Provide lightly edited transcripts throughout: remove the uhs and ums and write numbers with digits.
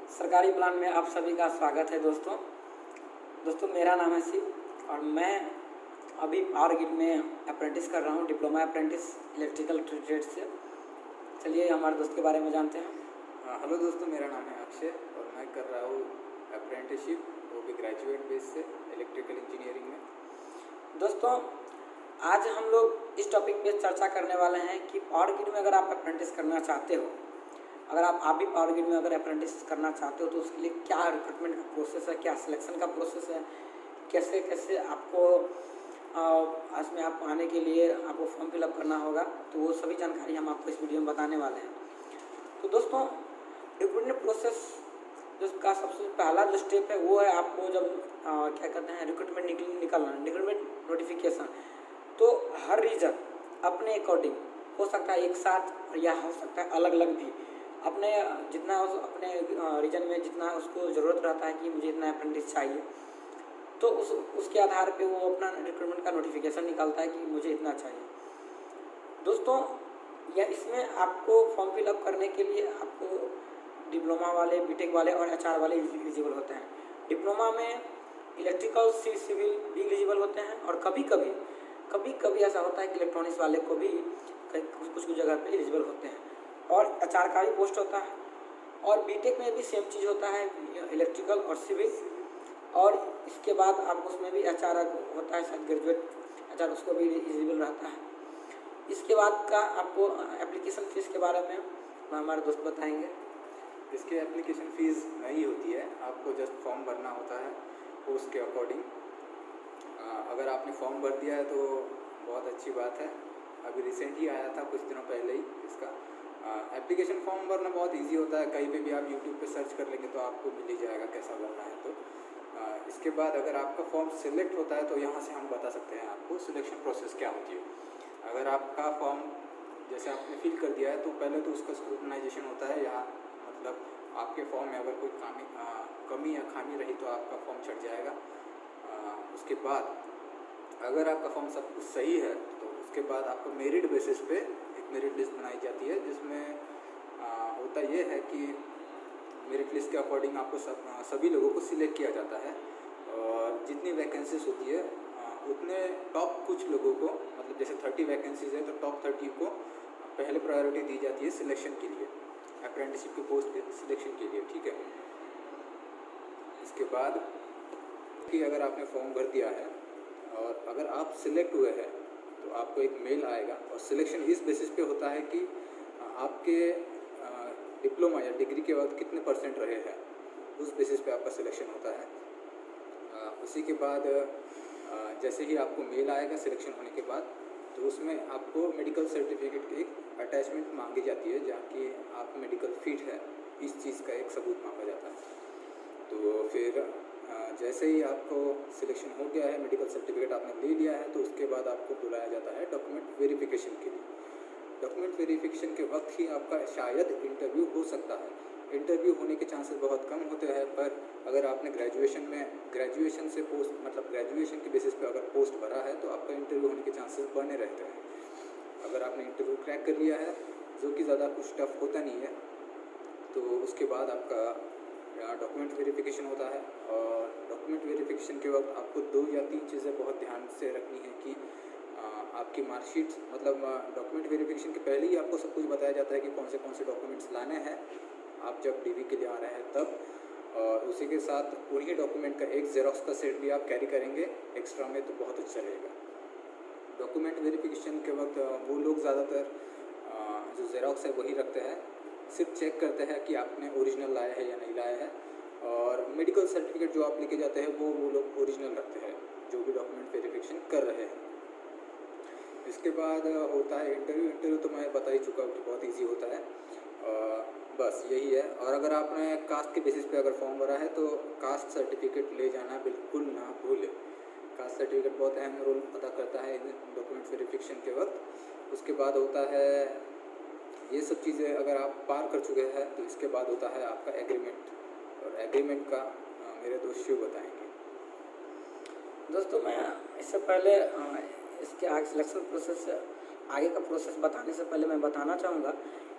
सरकारी प्लान में आप सभी का स्वागत है दोस्तों मेरा नाम है शिव और मैं अभी पावर ग्रिड में अप्रेंटिस कर रहा हूँ, डिप्लोमा अप्रेंटिस इलेक्ट्रिकल ट्रेड से। चलिए हमारे दोस्त के बारे में जानते हैं। हेलो दोस्तों, मेरा नाम है अक्षय और मैं कर रहा हूँ अप्रेंटिसशिप, वो भी ग्रेजुएट बेस से इलेक्ट्रिकल इंजीनियरिंग में। दोस्तों आज हम लोग इस टॉपिक पे चर्चा करने वाले हैं कि पावर ग्रिड में अगर आप अप्रेंटिस करना चाहते हो, अगर आप भी पावर ग्रिड में अगर अप्रेंटिस करना चाहते हो तो उसके लिए क्या रिक्रूटमेंट का प्रोसेस है, क्या सिलेक्शन का प्रोसेस है, कैसे कैसे आपको इसमें आप आने के लिए आपको फॉर्म फिलअप करना होगा, तो वो सभी जानकारी हम आपको इस वीडियो में बताने वाले हैं। तो दोस्तों रिक्रूटमेंट प्रोसेस जिसका सबसे पहला जो स्टेप है वो है आपको जब क्या कहते हैं रिक्रूटमेंट निकलना, रिक्रूटमेंट नोटिफिकेशन। तो हर रीजन अपने अकॉर्डिंग हो सकता है एक साथ या हो सकता है अलग अलग भी, अपने जितना अपने रीजन में जितना उसको ज़रूरत रहता है कि मुझे इतना अप्रेंटिस चाहिए, तो उसके आधार पे वो अपना रिक्रूटमेंट का नोटिफिकेशन निकालता है कि मुझे इतना चाहिए। दोस्तों या इसमें आपको फॉर्म फिलअप करने के लिए आपको डिप्लोमा वाले, बीटेक वाले और एचआर वाले एलिजिबल होते हैं। डिप्लोमा में इलेक्ट्रिकल, सिविल भी एलिजिबल होते हैं और कभी कभी ऐसा होता है कि इलेक्ट्रॉनिक्स वाले को भी कुछ जगह पे एलिजिबल होते हैं और एचआर का भी पोस्ट होता है। और बीटेक में भी सेम चीज़ होता है, इलेक्ट्रिकल और सिविल, और इसके बाद आप उसमें भी एचआर होता है, शायद ग्रेजुएट एचआर, उसको भी एलिजिबल रहता है। इसके बाद का आपको एप्लीकेशन फ़ीस के बारे में हमारे दोस्त बताएंगे। इसकी एप्लीकेशन फ़ीस नहीं होती है, आपको जस्ट फॉर्म भरना होता है पोस्ट के अकॉर्डिंग। अगर आपने फॉर्म भर दिया है तो बहुत अच्छी बात है। अभी रिसेंट ही आया था कुछ दिनों पहले ही इसका एप्लीकेशन फॉर्म भरना बहुत इजी होता है। कहीं पे भी आप यूट्यूब पे सर्च कर लेंगे तो आपको मिल ही जाएगा कैसा भरना है। तो इसके बाद अगर आपका फॉर्म सिलेक्ट होता है तो यहाँ से हम बता सकते हैं आपको सिलेक्शन प्रोसेस क्या होती है। अगर आपका फॉर्म जैसे आपने फिल कर दिया है तो पहले तो उसका स्क्रूटनाइजेशन होता है। यहाँ मतलब आपके फॉर्म में अगर कोई कमी या खामी रही तो आपका फॉर्म छट जाएगा। उसके बाद अगर आपका फॉर्म सब कुछ सही है तो उसके बाद आपको मेरिट बेसिस पे एक मेरिट लिस्ट बनाई जाती है, जिसमें होता ये है कि मेरिट लिस्ट के अकॉर्डिंग आपको सभी लोगों को सिलेक्ट किया जाता है और जितनी वैकेंसीज होती है उतने टॉप कुछ लोगों को, मतलब जैसे 30 वैकेंसीज है तो टॉप 30 को पहले प्रायोरिटी दी जाती है सिलेक्शन के लिए, अप्रेंटिसशिप के पोस्ट के सिलेक्शन के लिए। ठीक है, इसके बाद कि अगर आपने फॉर्म भर दिया है और अगर आप सिलेक्ट हुए हैं तो आपको एक मेल आएगा और सिलेक्शन इस बेसिस पे होता है कि आपके डिप्लोमा या डिग्री के बाद कितने % रहे हैं, उस बेसिस पे आपका सिलेक्शन होता है। उसी के बाद जैसे ही आपको मेल आएगा सिलेक्शन होने के बाद तो उसमें आपको मेडिकल सर्टिफिकेट की एक अटैचमेंट मांगी जाती है, जहाँ कि आप मेडिकल फिट है इस चीज़ का एक सबूत मांगा जाता है। तो फिर जैसे ही आपको सिलेक्शन हो गया है, मेडिकल सर्टिफिकेट आपने ले लिया है, तो उसके बाद आपको बुलाया जाता है डॉक्यूमेंट वेरिफिकेशन के लिए। डॉक्यूमेंट वेरिफिकेशन के वक्त ही आपका शायद इंटरव्यू हो सकता है। इंटरव्यू होने के चांसेस बहुत कम होते हैं, पर अगर आपने ग्रेजुएशन से पोस्ट, मतलब ग्रेजुएशन के बेसिस पे अगर पोस्ट भरा है तो आपका इंटरव्यू होने के चांसेस बने रहते हैं। अगर आपने इंटरव्यू क्रैक कर लिया है, जो कि ज़्यादा कुछ टफ होता नहीं है, तो उसके बाद आपका डॉक्यूमेंट वेरिफिकेशन होता है। और डॉक्यूमेंट वेरिफिकेशन के वक्त आपको 2 या 3 चीज़ें बहुत ध्यान से रखनी है कि आपकी मार्कशीट, मतलब डॉक्यूमेंट वेरिफिकेशन के पहले ही आपको सब कुछ बताया जाता है कि कौन से डॉक्यूमेंट्स लाने हैं आप जब डीवी के लिए आ रहे हैं तब, और उसी के साथ उन्हीं डॉक्यूमेंट का एक जेरोक्स का सेट भी आप कैरी करेंगे एक्स्ट्रा में तो बहुत अच्छा रहेगा। डॉक्यूमेंट वेरिफिकेशन के वक्त वो लोग ज़्यादातर जो जेरोक्स है वही रखते हैं, सिर्फ चेक करते हैं कि आपने ओरिजिनल लाया है या नहीं लाया है। और मेडिकल सर्टिफिकेट जो आप लेके जाते हैं वो लोग ओरिजिनल रखते हैं जो भी डॉक्यूमेंट वेरिफिकेशन कर रहे हैं। इसके बाद होता है इंटरव्यू तो मैं बता ही चुका हूँ कि बहुत इजी होता है, बस यही है। और अगर आपने कास्ट के बेसिस पे अगर फॉर्म भरा है तो कास्ट सर्टिफिकेट ले जाना बिल्कुल ना भूलें। कास्ट सर्टिफिकेट बहुत अहम रोल अदा करता है डॉक्यूमेंट वेरिफिकेशन के वक्त। उसके बाद होता है ये सब चीज़ें अगर आप पार कर चुके हैं तो इसके बाद होता है आपका एग्रीमेंट, और एग्रीमेंट का मेरे दोस्त शिव बताएंगे। दोस्तों मैं इससे पहले इसके आगे सिलेक्शन प्रोसेस, आगे का प्रोसेस बताने से पहले मैं बताना चाहूँगा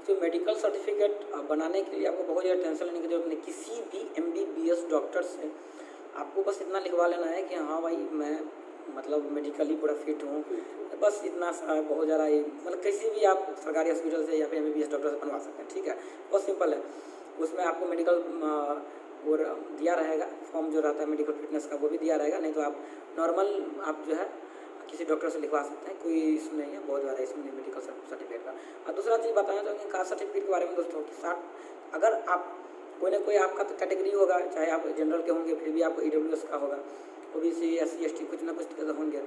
तो मेडिकल सर्टिफिकेट बनाने के लिए आपको बहुत ज़्यादा टेंशन लेने की जरूरत नहीं। किसी भी MBBS डॉक्टर से आपको बस इतना लिखवा लेना है कि हाँ भाई मैं मतलब मेडिकली पूरा फिट हूँ, बस इतना सा बहुत ज़्यादा ही मतलब किसी भी आप सरकारी हॉस्पिटल से या फिर MBBS डॉक्टर से बनवा सकते हैं, ठीक है, बहुत सिंपल है। उसमें आपको मेडिकल वो दिया रहेगा, फॉर्म जो रहता है मेडिकल फिटनेस का वो भी दिया रहेगा, नहीं तो आप नॉर्मल आप जो है किसी डॉक्टर से लिखवा सकते हैं, कोई इशू नहीं है, बहुत ज़्यादा इसमें मेडिकल सर्टिफिकेट का। और दूसरा चीज़ बताना चाहूँगी कास्ट सर्टिफिकेट के बारे में दोस्तों कि अगर आप कोई ना कोई आपका तो कैटेगरी होगा, चाहे आप जनरल के होंगे फिर भी आपको EWS का होगा, OBC SC ST कुछ ना कुछ होंगे,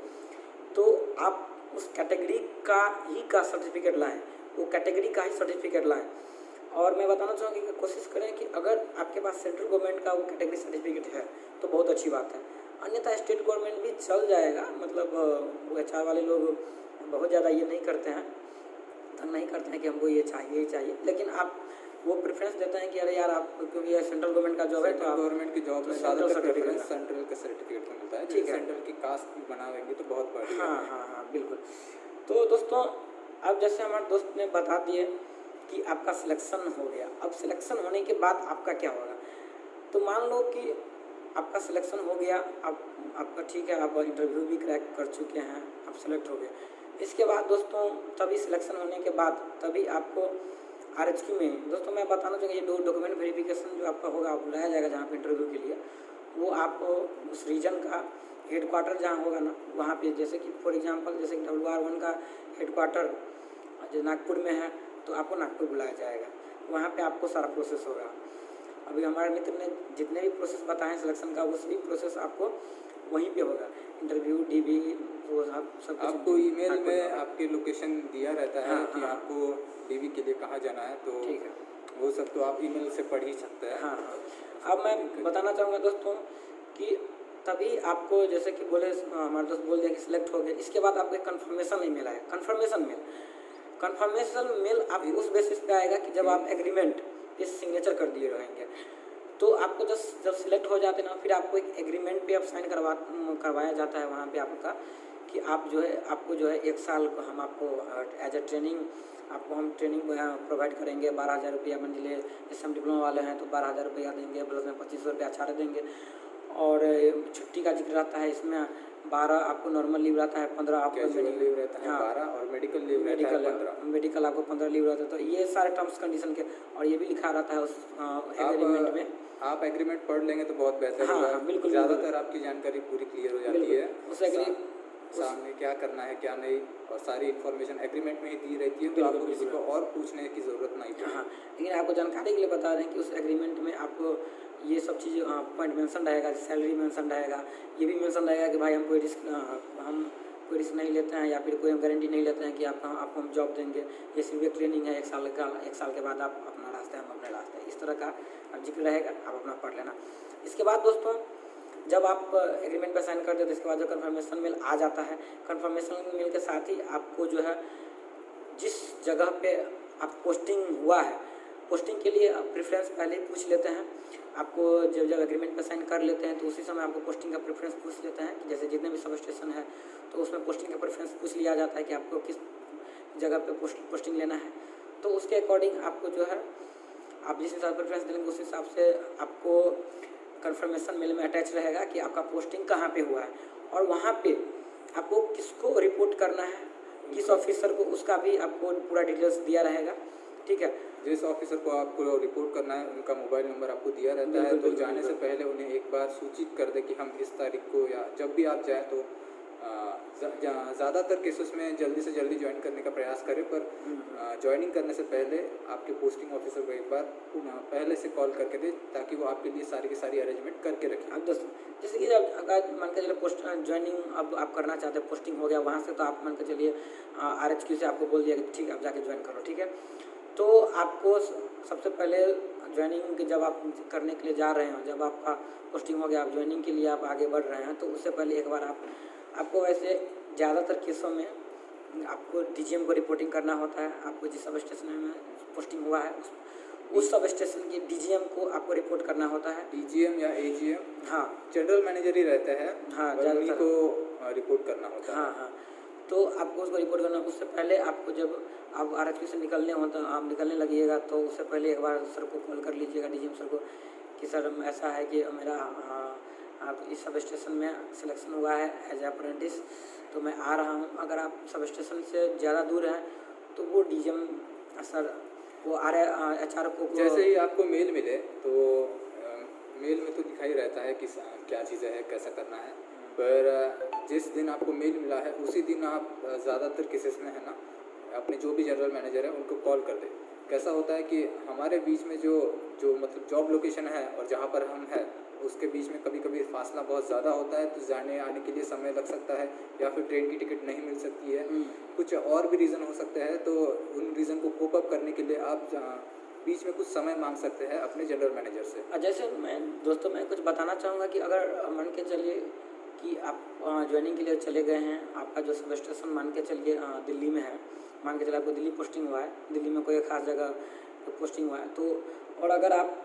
तो आप उस कैटेगरी का ही कास्ट सर्टिफिकेट लाएँ, वो कैटेगरी का ही सर्टिफिकेट लाएँ। और मैं बताना चाहूँगी कि कोशिश करें कि अगर आपके पास सेंट्रल गवर्नमेंट का वो कैटेगरी सर्टिफिकेट है तो बहुत अच्छी बात है, अन्यथा स्टेट गवर्नमेंट भी चल जाएगा। मतलब वो HR वाले लोग बहुत ज़्यादा ये नहीं करते हैं, तंग नहीं करते हैं कि हमको ये चाहिए, लेकिन आप वो प्रेफरेंस देते हैं कि अरे यार आप क्योंकि ये सेंट्रल गवर्नमेंट का जॉब है तो गवर्नमेंट की जॉब में ज़्यादातर प्रेफरेंस सेंट्रल का सर्टिफिकेट को मिलता है, ठीक है, सेंट्रल की कास्ट भी बनाएंगे तो बहुत बढ़िया। हाँ बिल्कुल। तो दोस्तों अब जैसे हमारे दोस्त ने बता दिए कि आपका सिलेक्शन हो गया, अब सिलेक्शन होने के बाद आपका क्या होगा। तो मान लो कि आपका सिलेक्शन हो गया, आपका ठीक है, आप इंटरव्यू भी क्रैक कर चुके हैं, आप सेलेक्ट हो गए। इसके बाद दोस्तों तभी सिलेक्शन होने के बाद तभी आपको RHQ में दोस्तों मैं बताना चाहूँगा ये डॉक्यूमेंट वेरिफिकेशन जो आपका होगा, आप बुलाया जाएगा जहाँ पे इंटरव्यू के लिए, वो आपको उस रीजन का हेडक्वार्टर जहाँ होगा ना वहाँ पे, जैसे कि फॉर एग्जांपल जैसे कि WR1 का हेडक्वार्टर जो नागपुर में है तो आपको नागपुर बुलाया जाएगा, वहाँ पे आपको सारा प्रोसेस होगा। अभी हमारे मित्र ने जितने भी प्रोसेस बताए सिलेक्शन का वो सभी प्रोसेस आपको वहीं पे होगा, इंटरव्यू DB वो सब आपको ईमेल में आपके लोकेशन दिया रहता है हाँ, कि हाँ, आपको DB के लिए कहाँ जाना है, तो ठीक है, वो सब तो आप ईमेल से पढ़ ही सकते हैं। हाँ। अब मैं बताना चाहूँगा दोस्तों कि तभी आपको जैसे कि बोले हमारे दोस्त बोल दिया कि सिलेक्ट हो गए, इसके बाद आपको एक कन्फर्मेशन नहीं मिला है, कन्फर्मेशन मेल आप उस बेसिस पे आएगा कि जब आप एग्रीमेंट पे सिग्नेचर कर दिए रहेंगे, तो आपको जब सिलेक्ट हो जाते ना फिर आपको एक एग्रीमेंट पे आप साइन करवाया जाता है वहाँ पे आपका कि आप जो है आपको जो है 1 साल हम आपको एज ए ट्रेनिंग आपको हम ट्रेनिंग प्रोवाइड करेंगे, 12,000 रुपया मान लीजिए, जैसे हम डिप्लोमा वाले हैं तो 12,000 रुपया देंगे, प्लस में 2500 रुपया छाड़ देंगे। और छुट्टी का जिक्र रहता है इसमें, 12 आपको नॉर्मल लीव रहता है, 15 आपको लीव रहता है, 12 और मेडिकल लीव रहता है 15। मेडिकल आपको 15 लीव रहता है। तो ये सारे टर्म्स कंडीशन के और ये भी लिखा रहता है उस एग्रीमेंट में। आप एग्रीमेंट पढ़ लेंगे तो बहुत बेहतर होगा। हाँ बिल्कुल, ज़्यादातर आपकी जानकारी पूरी क्लियर हो जाती है, उस सामने क्या करना है क्या नहीं, और सारी इन्फॉर्मेशन एग्रीमेंट में ही दी रहती है, तो आपको किसी को और पूछने की ज़रूरत नहीं पड़ती। हाँ, लेकिन आपको जानकारी के लिए बता दें कि उस एग्रीमेंट में आपको ये सब चीज़ पॉइंट मेंशन रहेगा, सैलरी मेंशन रहेगा, ये भी मेंशन रहेगा कि भाई हम कोई रिस्क नहीं लेते हैं या फिर कोई गारंटी नहीं लेते हैं कि आपको हम जॉब देंगे, ये सिर्फ एक ट्रेनिंग है, 1 साल के बाद आप अपना रास्ता है, हम अपने रास्ते हैं, इस तरह का जिक्र रहेगा, आप अपना पढ़ लेना। इसके बाद दोस्तों जब आप एग्रीमेंट पर साइन करते हैं तो इसके बाद जो कन्फर्मेशन मेल आ जाता है, कन्फर्मेशन मेल के साथ ही आपको जो है जिस जगह पे आप पोस्टिंग हुआ है, पोस्टिंग के लिए आप प्रेफरेंस पहले ही पूछ लेते हैं। आपको जब एग्रीमेंट पर साइन कर लेते हैं तो उसी समय आपको पोस्टिंग का प्रेफरेंस पूछ लेते हैं कि जैसे जितने भी सब स्टेशन है तो उसमें पोस्टिंग का प्रेफरेंस पूछ लिया जाता है कि आपको किस जगह पे पोस्टिंग लेना है। तो उसके अकॉर्डिंग आपको जो है आप जिस हिसाब से प्रेफरेंस देंगे उस हिसाब से आपको कन्फर्मेशन मेल में अटैच रहेगा कि आपका पोस्टिंग कहाँ पे हुआ है और वहाँ पे आपको किसको रिपोर्ट करना है, किस ऑफिसर को, उसका भी आपको पूरा डिटेल्स दिया रहेगा। ठीक है, जिस ऑफिसर को आपको रिपोर्ट करना है उनका मोबाइल नंबर आपको दिया रहता है, तो जाने से पहले उन्हें एक बार सूचित कर दे कि हम इस तारीख को, या जब भी आप जाएँ तो ज़्यादातर केसेस में जल्दी से जल्दी ज्वाइन करने का प्रयास करें, पर ज्वाइनिंग करने से पहले आपके पोस्टिंग ऑफिसर को एक बार पहले से कॉल करके दे ताकि वो आपके लिए सारी की सारी अरेंजमेंट करके रखें। अब दोस्तों जैसे कि जब अगर मान के चलिए ज्वाइनिंग अब आप करना चाहते हैं, पोस्टिंग हो गया वहाँ से, तो आप मान के चलिए RHQ से आपको बोल दिया कि ठीक है आप जाके ज्वाइन करो। ठीक है, तो आपको सबसे पहले ज्वाइनिंग जब आप करने के लिए जा रहे हो, जब आपका पोस्टिंग हो गया, आप ज्वाइनिंग के लिए आप आगे बढ़ रहे हैं, तो उससे पहले एक बार आपको वैसे ज़्यादातर केसों में आपको DGM को रिपोर्टिंग करना होता है। आपको जिस सब स्टेशन में पोस्टिंग हुआ है उस सब स्टेशन की DGM को आपको रिपोर्ट करना होता है। DGM या AGM, हाँ, जनरल मैनेजर ही रहते हैं, हाँ, उन्हीं को रिपोर्ट करना होता है। हाँ, तो आपको उसको रिपोर्ट करना, उससे पहले आपको जब आप आरएचक्यू से निकलने हो तो आप निकलने लगिएगा तो उससे पहले एक बार सर को कॉल कर लीजिएगा, डीजीएम सर को, कि सर ऐसा है कि मेरा आप इस सब स्टेशन में सिलेक्शन हुआ है एज अप्रेंटिस, तो मैं आ रहा हूँ। अगर आप सब स्टेशन से ज़्यादा दूर हैं तो वो डीजीएम सर वो HR को जैसे ही आपको मेल मिले तो मेल में तो दिखाई रहता है कि क्या चीज़ें है, कैसा करना है, पर जिस दिन आपको मेल मिला है उसी दिन आप ज़्यादातर केसेस में है ना अपने जो भी जनरल मैनेजर है उनको कॉल कर दें। कैसा होता है कि हमारे बीच में जो जो मतलब जॉब लोकेशन है और जहाँ पर हम हैं उसके बीच में कभी कभी फासला बहुत ज़्यादा होता है, तो जाने आने के लिए समय लग सकता है या फिर ट्रेन की टिकट नहीं मिल सकती है, कुछ और भी रीज़न हो सकते हैं। तो उन रीज़न को कोप अप करने के लिए आप बीच में कुछ समय मांग सकते हैं अपने जनरल मैनेजर से। जैसे मैं कुछ बताना चाहूँगा कि अगर मान के चलिए कि आप ज्वाइनिंग के लिए चले गए हैं, आपका जो सब स्टेशन मान के चलिए दिल्ली में है, मान के चलिए आपको दिल्ली पोस्टिंग हुआ है, दिल्ली में कोई खास जगह पोस्टिंग हुआ है, तो और अगर आप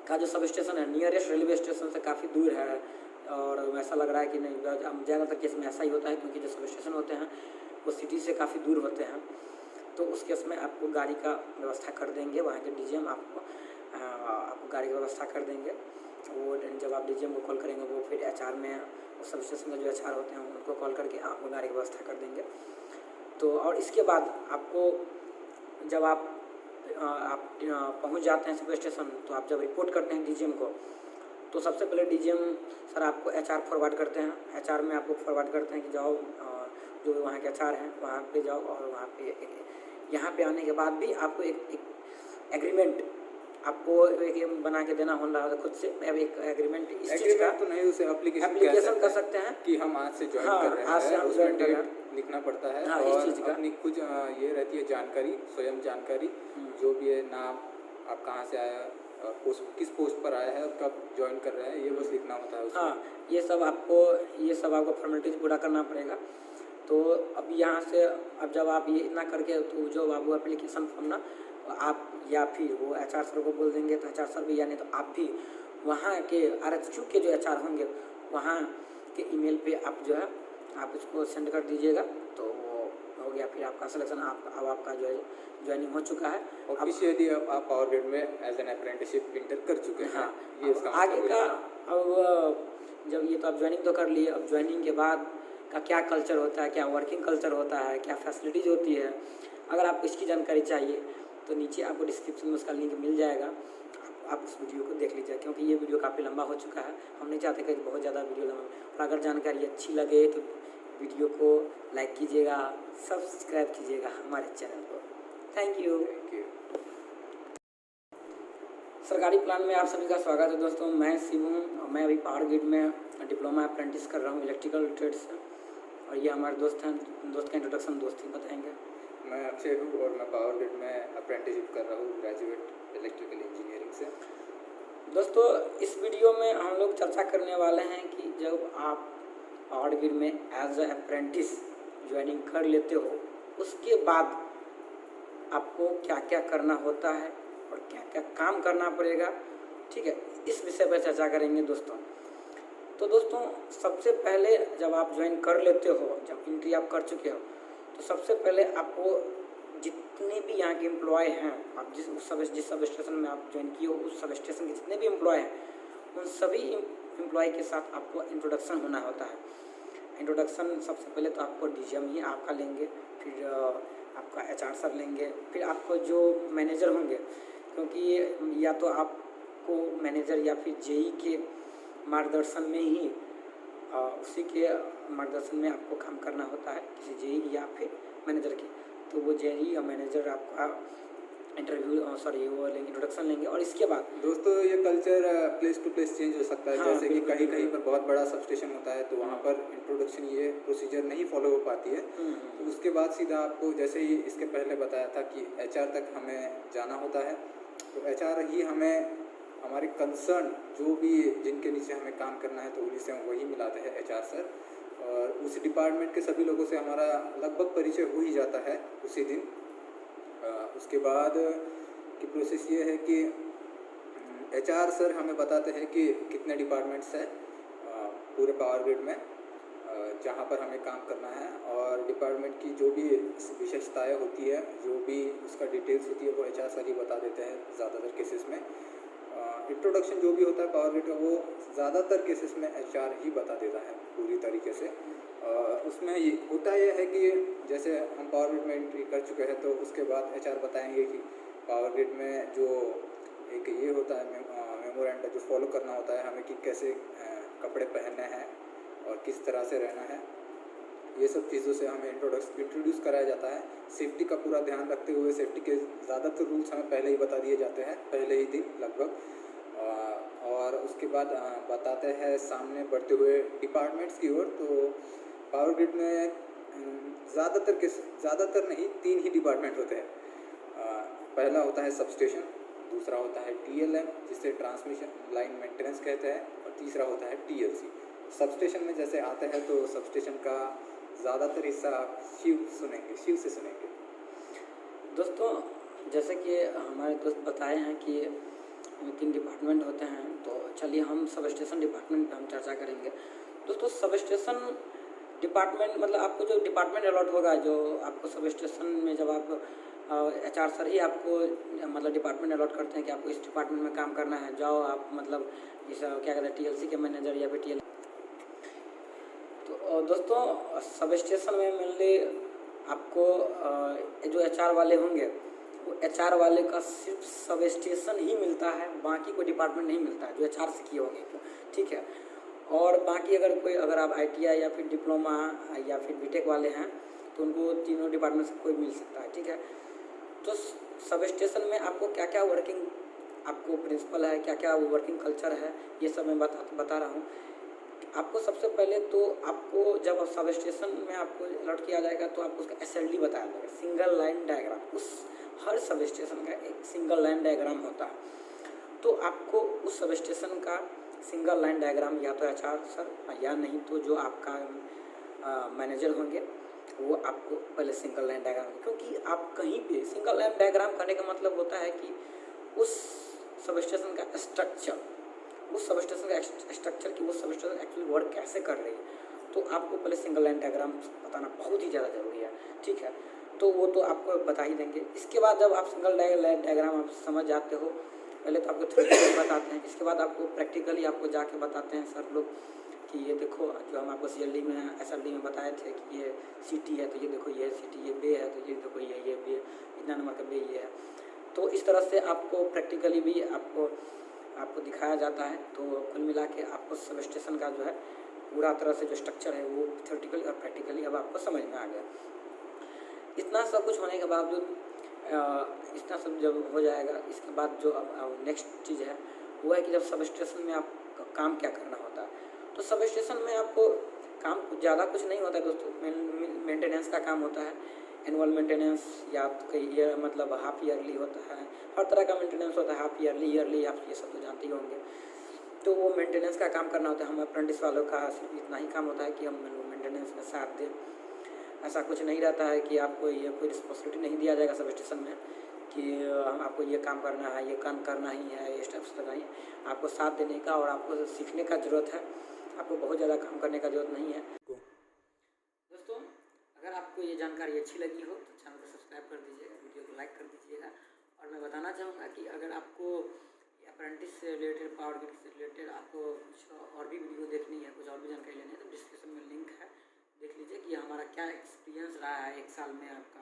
का जो सब स्टेशन है नियरेस्ट रेलवे स्टेशन से काफ़ी दूर है और ऐसा लग रहा है कि नहीं, ज़्यादातर केस में ऐसा ही होता है क्योंकि जो सब स्टेशन होते हैं वो सिटी से काफ़ी दूर होते हैं, तो उस केस में आपको गाड़ी का व्यवस्था कर देंगे, वहाँ के डीजीएम आपको गाड़ी की व्यवस्था कर देंगे। वो जब आप डीजीएम को कॉल करेंगे वो फिर HR में सब स्टेशन के जो HR होते हैं उनको कॉल करके आपको गाड़ी की व्यवस्था कर देंगे। तो और इसके बाद आपको जब आप पहुंच जाते हैं सब स्टेशन, तो आप जब रिपोर्ट करते हैं डीजीएम को, तो सबसे पहले डीजीएम सर आपको HR फॉरवर्ड करते हैं। HR में आपको फॉरवर्ड करते हैं कि जाओ जो वहाँ के HR हैं वहाँ पे जाओ, और वहाँ पे यहाँ पे आने के बाद भी आपको एक एग्रीमेंट आपको एक बना के देना होना है खुद से। अब एक एग्रीमेंट इस चीज़ का तो नहीं, उसे एप्लीकेशन कर सकते हैं कि हम आज से ज्वाइन कर रहे हैं, आज से हम उसमें ज्वाइन कर रहे हैं, डेट लिखना पड़ता है हाँ, इस और चीज़ का अपनी कुछ ये रहती है जानकारी, स्वयं जानकारी, जो भी है, नाम, आप कहाँ से आया और किस पोस्ट पर आया है और कब ज्वाइन कर रहे हैं, ये बस लिखना होता है उसमें। हाँ, ये सब आपको फॉर्मेलिटीज पूरा करना पड़ेगा। तो अब यहाँ से अब जब आप ये इतना करके तो जो आप वो एप्लीकेशन फॉर्म ना आप या फिर वो HR सर को बोल देंगे तो HR सर भी, या नहीं तो आप भी वहाँ के RHQ के जो HR होंगे वहाँ के ईमेल पे आप जो है आप उसको सेंड कर दीजिएगा, तो वो हो गया। फिर आपका सिलेक्शन अब आपका जो है ज्वाइनिंग हो चुका है। ऑफिशियली आप पावर ग्रिड में एज एन अप्रेंटिसशिप इंटर कर चुके हैं। हाँ, ये इसका आगे का अब जब ये तो आप ज्वाइनिंग तो कर लिए, अब ज्वाइनिंग के बाद का क्या कल्चर होता है, क्या वर्किंग कल्चर होता है, क्या फैसिलिटीज़ होती है, अगर आपको इसकी जानकारी चाहिए तो नीचे आपको डिस्क्रिप्शन में उसका लिंक मिल जाएगा, आप उस वीडियो को देख लीजिए, क्योंकि ये वीडियो काफ़ी लंबा हो चुका है। हम नहीं चाहते कि बहुत ज़्यादा वीडियो लंबा, और अगर जानकारी अच्छी लगे तो वीडियो को लाइक कीजिएगा, सब्सक्राइब कीजिएगा हमारे चैनल को। Thank you. सरकारी प्लान में आप सभी का स्वागत है दोस्तों। मैं शिव हूँ, मैं अभी पावर ग्रिड में डिप्लोमा अप्रेंटिस कर रहा हूँ इलेक्ट्रिकल ट्रेड से, और ये हमारे दोस्त हैं। दोस्त का इंट्रोडक्शन दोस्त ही बताएंगे। मैं अक्षय हूँ और मैं पावर ग्रिड में अप्रेंटिसशिप कर रहा हूँ ग्रेजुएट इलेक्ट्रिकल इंजीनियरिंग से। दोस्तों इस वीडियो में हम लोग चर्चा करने वाले हैं कि जब आप पावर ग्रिड में एज अ अप्रेंटिस ज्वाइनिंग कर लेते हो उसके बाद आपको क्या क्या करना होता है और क्या क्या काम करना पड़ेगा, ठीक है, इस विषय पर चर्चा करेंगे दोस्तों। तो दोस्तों सबसे पहले जब आप ज्वाइन कर लेते हो, जब एंट्री आप कर चुके हो, तो सबसे पहले आपको जितने भी यहाँ के एम्प्लॉय हैं, आप जिस सब स्टेशन में आप ज्वाइन किए हो उस सब स्टेशन के जितने भी एम्प्लॉय हैं उन सभी एम्प्लॉय के साथ आपको इंट्रोडक्शन होना होता है। इंट्रोडक्शन सबसे पहले तो आपको डीजीएम ही आपका लेंगे, फिर आपका HR सर लेंगे, फिर आपको जो मैनेजर होंगे, क्योंकि या तो आपको मैनेजर या फिर JE के मार्गदर्शन में ही उसी के मार्गदर्शन में आपको काम करना होता है, किसी JE या फिर मैनेजर के, तो वो JE या मैनेजर आपका वो लेंगे, इंट्रोडक्शन लेंगे। और इसके बाद दोस्तों ये culture place to place change हो सकता है। हाँ, जैसे कि कहीं कहीं पर बहुत बड़ा सब स्टेशन होता है तो वहाँ पर इंट्रोडक्शन ये प्रोसीजर नहीं फॉलो हो पाती है, तो उसके बाद सीधा आपको, जैसे ही इसके पहले बताया था कि HR तक हमें जाना होता है, तो HR ही हमें हमारे कंसर्न जो भी जिनके नीचे हमें काम करना है तो उन्हीं से वही मिलाते हैं HR सर, और उस डिपार्टमेंट के सभी लोगों से हमारा लगभग परिचय हो ही जाता है उसी दिन। उसके बाद की प्रोसेस ये है कि HR सर हमें बताते हैं कि कितने डिपार्टमेंट्स हैं पूरे पावर ग्रिड में, जहाँ पर हमें काम करना है, और डिपार्टमेंट की जो भी विशेषताएं होती है, जो भी उसका डिटेल्स होती है, वो एचआर सर ही बता देते हैं ज़्यादातर केसेस में। इंट्रोडक्शन जो भी होता है पावर ग्रिड का, वो ज़्यादातर केसेस में एचआर ही बता देता है पूरी तरीके से। उसमें ये होता यह है कि जैसे हम पावर ग्रिड में एंट्री कर चुके हैं, तो उसके बाद एचआर बताएंगे कि पावर ग्रिड में जो एक ये होता है मेमोरेंडम जो फॉलो करना होता है हमें, कि कैसे कपड़े पहनने हैं और किस तरह से रहना है, ये सब चीज़ों से हमें इंट्रोड्यूस कराया जाता है। सेफ्टी का पूरा ध्यान रखते हुए सेफ्टी के ज़्यादातर रूल्स हमें पहले ही बता दिए जाते हैं, पहले ही दिन लगभग। और उसके बाद बताते हैं सामने बढ़ते हुए डिपार्टमेंट्स की ओर। तो पावर ग्रिड में ज़्यादातर नहीं, 3 ही डिपार्टमेंट होते हैं। पहला होता है सबस्टेशन, दूसरा होता है TLM जिसे ट्रांसमिशन लाइन मेंटेनेंस कहते हैं, और तीसरा होता है TLC। सबस्टेशन में जैसे आते हैं तो सबस्टेशन का ज़्यादातर हिस्सा आप शिव से सुनेंगे। दोस्तों, जैसे कि हमारे दोस्त बताए हैं कि 3 डिपार्टमेंट होते हैं, तो चलिए हम सब स्टेशन डिपार्टमेंट पर हम चर्चा करेंगे। दोस्तों, सब स्टेशन डिपार्टमेंट मतलब आपको जो डिपार्टमेंट अलॉट होगा, जो आपको सब स्टेशन में जब आप एचआर सर ही आपको मतलब डिपार्टमेंट अलॉट करते हैं कि आपको इस डिपार्टमेंट में काम करना है, जाओ आप मतलब इस क्या कहते हैं TLC के मैनेजर या फिर TL। तो दोस्तों, सब स्टेशन में मेनली आपको जो एचआर वाले होंगे, वो एचआर वाले का सिर्फ सब स्टेशन ही मिलता है, बाकी कोई डिपार्टमेंट नहीं मिलता है जो एचआर से किए होंगे, ठीक है। और बाकी अगर आप ITI या फिर डिप्लोमा या फिर BTech वाले हैं, तो उनको तीनों डिपार्टमेंट से कोई मिल सकता है, ठीक है। तो सब स्टेशन में आपको क्या क्या वर्किंग आपको प्रिंसिपल है, क्या क्या वर्किंग कल्चर है, ये सब मैं बता रहा हूँ आपको। सबसे पहले तो आपको जब सब स्टेशन में आपको अलॉट किया जाएगा, तो आपको उसका SLD बताया जाएगा, सिंगल लाइन डायग्राम। उस हर सब स्टेशन का एक सिंगल लाइन डायग्राम होता है, तो आपको उस सब स्टेशन का सिंगल लाइन डायग्राम या तो एचआर सर या नहीं तो जो आपका मैनेजर होंगे, वो आपको पहले सिंगल लाइन डायग्राम, क्योंकि आप कहीं पे सिंगल लाइन डायग्राम करने का मतलब होता है कि उस सब स्टेशन का स्ट्रक्चर, उस सब स्टेशन का स्ट्रक्चर की वो सब स्टेशन एक्चुअली वर्क कैसे कर रही है, तो आपको पहले सिंगल लाइन डायग्राम बताना बहुत ही ज़्यादा ज़रूरी है, ठीक है। तो वो तो आपको बता ही देंगे। इसके बाद जब आप सिंगल लाइन डायग्राम आप समझ जाते हो, पहले तो आपको थ्योरेटिकली बताते हैं, इसके बाद आपको प्रैक्टिकली आपको जाके बताते हैं सर लोग कि ये देखो जो हम आपको SLD में बताए थे कि ये CT है, तो ये देखो ये CT, ये बे है, तो ये देखो ये बे, इतना नंबर का बे ये है। तो इस तरह से आपको प्रैक्टिकली भी आपको दिखाया जाता है। तो कुल मिला के आपको सब स्टेशन का जो है पूरा तरह से जो स्ट्रक्चर है वो थ्योरेटिकली और प्रैक्टिकली अब आपको समझ में आ गया। इतना सब कुछ होने के बावजूद इतना सब जब हो जाएगा, इसके बाद जो अब नेक्स्ट चीज़ है वो है कि जब सब स्टेशन में आप काम क्या करना होता है। तो सब स्टेशन में आपको काम ज़्यादा कुछ नहीं होता है दोस्तों, मेंटेनेंस का काम होता है। एनुअल मेंटेनेंस या कई ईयर मतलब हाफ ईयरली होता है, हर तरह का मेंटेनेंस होता है, हाफ ईयरली आप ये सब तो जानते ही होंगे। तो वो मेंटेनेंस का काम करना होता है। हम अप्रेंटिस वालों का सिर्फ इतना ही काम होता है कि हम मेंटेनेंस में साथ दें। ऐसा कुछ नहीं रहता है कि आपको ये कोई रिस्पॉन्सिबिलिटी नहीं दिया जाएगा सब स्टेशन में कि हम आपको ये काम करना है, ये काम करना ही है, ये स्टेप्स लगाइए। आपको साथ देने का और आपको सीखने का ज़रूरत है, आपको बहुत ज़्यादा काम करने का ज़रूरत नहीं है। दोस्तों, अगर आपको ये जानकारी अच्छी लगी हो तो चैनल को सब्सक्राइब कर दीजिएगा, वीडियो को लाइक कर दीजिएगा। और मैं बताना चाहूँगा कि अगर आपको अप्रेंटिस से रिलेटेड, पावर ग्रिड से रिलेटेड आपको कुछ और भी वीडियो देखनी है, कुछ और भी जानकारी लेनी है, तो डिस्क्रिप्शन में लिंक है, देख लीजिए कि हमारा क्या एक्सपीरियंस रहा है 1 साल में, आपका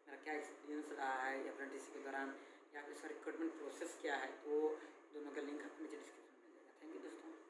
मेरा क्या एक्सपीरियंस रहा है अप्रेंटिस के दौरान, या फिर इसका रिक्रूटमेंट प्रोसेस क्या है। तो दोनों का लिंक आपको नीचे डिस्क्रिप्शन में मिल जाएगा। थैंक यू दोस्तों।